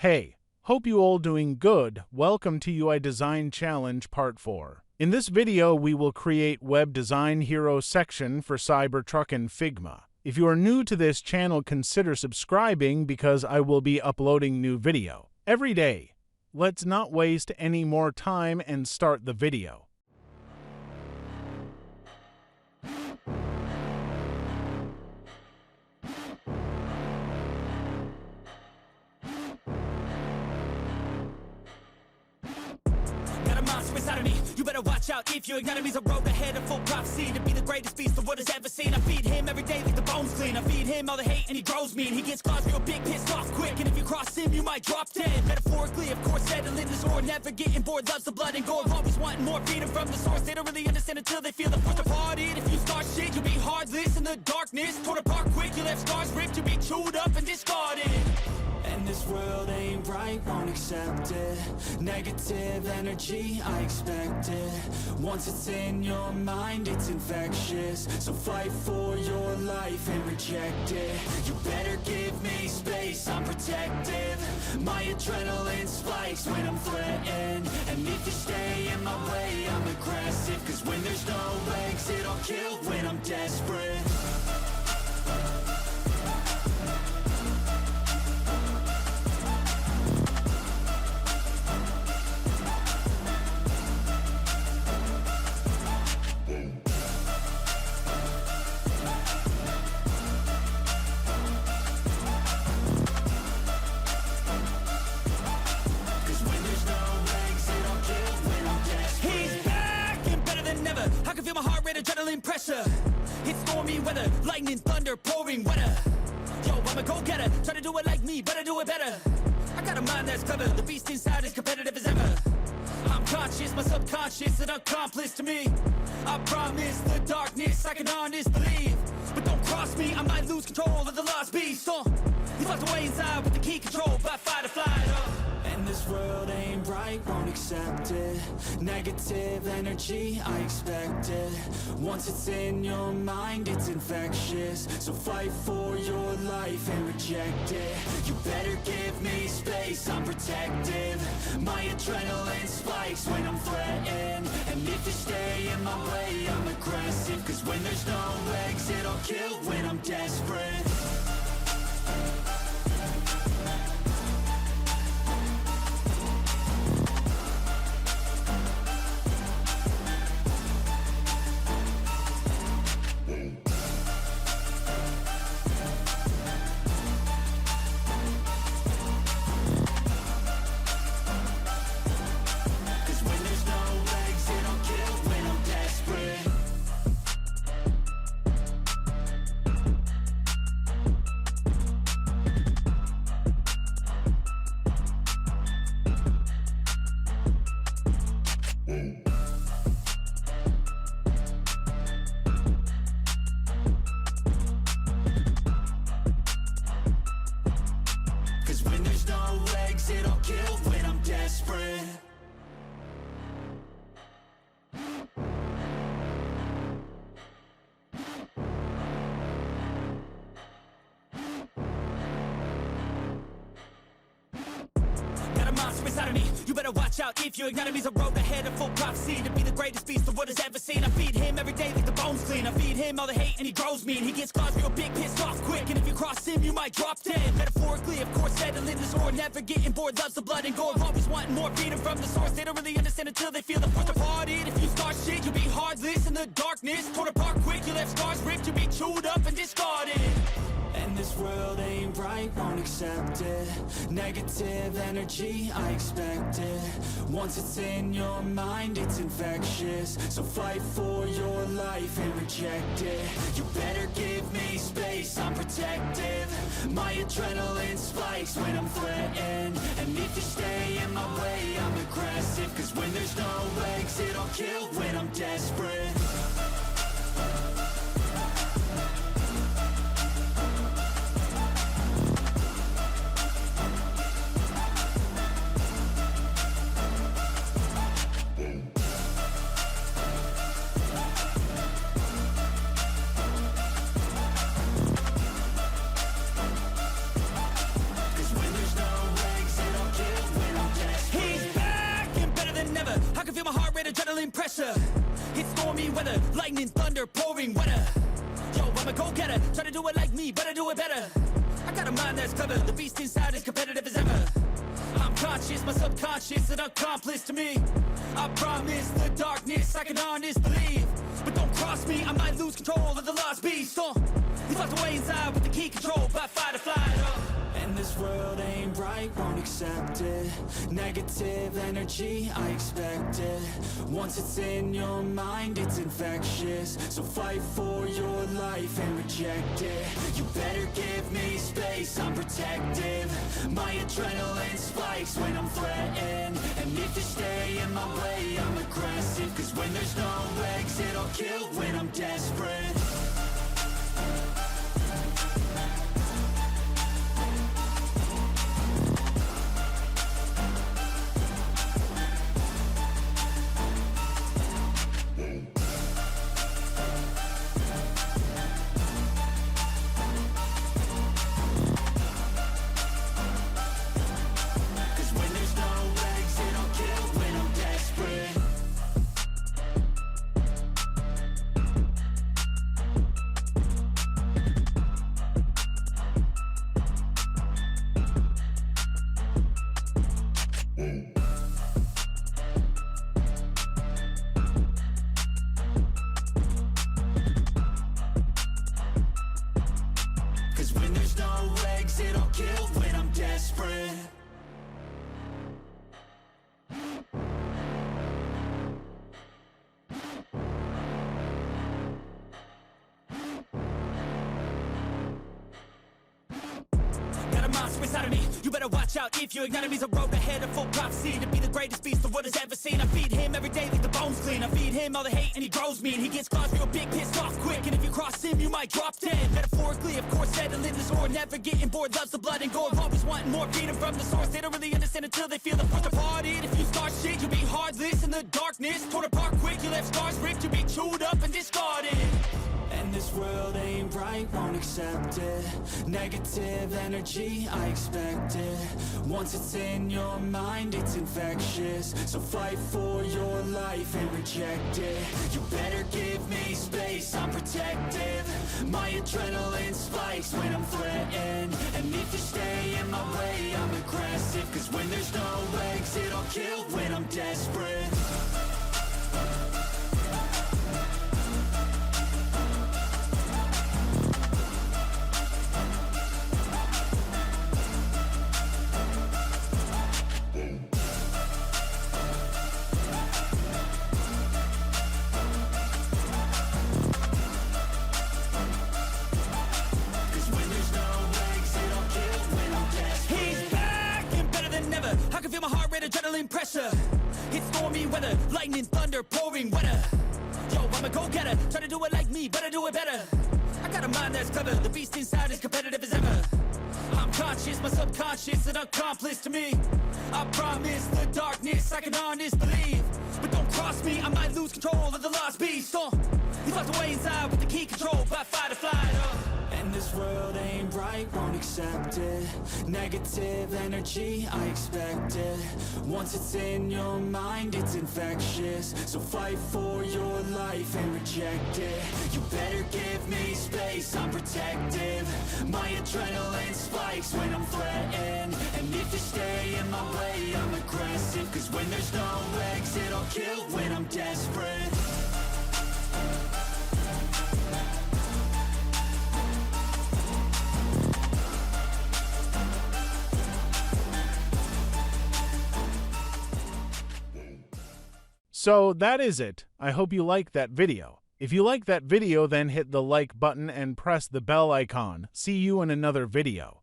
Hey, hope you all doing good. Welcome to UI Design Challenge Part 4. In this video, we will create Web Design Hero section for Cybertruck and Figma. If you are new to this channel, consider subscribing because I will be uploading new video every day. Let's not waste any more time and start the video. Inside of me, you better watch out. If your enemy's a road ahead of full prophecy to be the greatest beast the world has ever seen. I feed him every day like the bones clean. I feed him all the hate and he grows mean. He gets claws real big, pissed off quick, and if you cross him you might drop dead. Metaphorically, of course, settling the score, never getting bored, loves the blood and gore, always wanting more freedom from the source. They don't really understand until they feel the force to part it. If you start shit, you'll be heartless in the darkness, torn apart quick, you left scars ripped, you'll be chewed up and discarded. And this world ain't right, won't accept it. Negative energy, I expect it. Once it's in your mind, it's infectious. So fight for your life and reject it. You better give me space, I'm protective. My adrenaline spikes when I'm threatened. And if you stay in my way, I'm aggressive. Cause when there's no exit, I'll kill when I'm desperate. Adrenaline pressure, it's stormy weather, lightning, thunder, pouring weather. Yo, I'm a go-getter, try to do it like me, but I do it better. I got a mind that's clever, the beast inside is competitive as ever. I'm conscious, my subconscious, an accomplice to me. I promise the darkness, I can honest believe. But don't cross me, I might lose control of the lost beast. He's locked away inside with the key control by fight or flight. And this world ain't right, won't accept it. Negative energy, I expect it. Once it's in your mind, it's infectious. So fight for your life and reject it. You better give me space, I'm protective. My adrenaline spikes when I'm threatened. And if you stay in my way, I'm aggressive. Cause when there's no exit, I'll kill when I'm desperate. Inside of me, you better watch out. If your enemy's a road ahead of full prophecy to be the greatest beast the world has ever seen. I feed him every day like the bones clean. I feed him all the hate and he grows mean. He gets claws real big, pissed off quick, and if you cross him you might drop dead. Metaphorically, of course, settling the score, never getting bored, loves the blood and gore, always wanting more freedom from the source. They don't really understand until they feel the force to part it. If you start shit, you'll be heartless in the darkness, torn apart quick, you left scars ripped, you'll be chewed up and discarded. And this world ain't right, won't accept it. Negative energy, I expect it. Once it's in your mind, it's infectious. So fight for your life and reject it. You better give me space, I'm protective. My adrenaline spikes when I'm threatened. And if you stay in my way, I'm aggressive. Cause when there's no exit, I'll kill when I'm desperate. Cause when there's no exit, pressure. It's stormy weather, lightning, thunder, pouring weather. Yo, I'm a go-getter, try to do it like me, but I do it better. I got a mind that's clever, the beast inside is competitive as ever. I'm conscious, my subconscious, an accomplice to me. I promise the darkness, I can honest believe. But don't cross me, I might lose control of the lost beast. He's locked away inside with the key control by fight or flight. And this world ain't right, won't accept it. Negative energy, I expect it. Once it's in your mind, it's infectious. So fight for your life and reject it. You better give me space, I'm protective. My adrenaline spikes when I'm threatened. And if you stay in my way, I'm aggressive. Cause when there's no exit, I'll kill when I'm desperate. Cause when there's no exit, I'll kill when I'm desperate. Got a monster inside of me, you better watch out. If you ignite me's a road ahead of full prophecy. To be the greatest beast the world has ever seen. I feed him every day like the bones clean. I feed him all the hate and he grows mean. He gets claws real big, pissed off quick. And if you cross him, you might drop dead. Metaphorically, of course, settling this war. Never getting bored, loves the blood and gore. Always wanting more freedom from the source. They don't really understand until they feel the force departed. If you start shit, you'll be heartless in the darkness. Torn apart quick, you left scars ripped. You'll be chewed up and discarded. And this world ain't right, won't accept it. Negative energy, I expect it. Once it's in your mind, it's infectious. So fight for your life and reject it. You better give me space, I'm protective. My adrenaline spikes when I'm threatened. And if you stay in my way, I'm aggressive. Cause when there's no exit, I'll kill when I'm desperate. I can feel my heart rate, adrenaline pressure. It's stormy weather, lightning, thunder, pouring weather. Yo, I'm a go-getter, try to do it like me, but I do it better. I got a mind that's clever, the beast inside is competitive as ever. I'm conscious, my subconscious, an accomplice to me. I promise the darkness, I can honest believe. But don't cross me, I might lose control of the lost beast. He's locked away inside with the key control by fight or flight. And this world ain't right, won't accept it. Negative energy, I expect it. Once it's in your mind, it's infectious. So fight for your life and reject it. You better give me space, I'm protective. My adrenaline spikes when I'm threatened. And if you stay in my way, I'm aggressive. Cause when there's no exit, I'll kill when I'm desperate. So that is it. I hope you liked that video. If you like that video, then hit the like button and press the bell icon. See you in another video.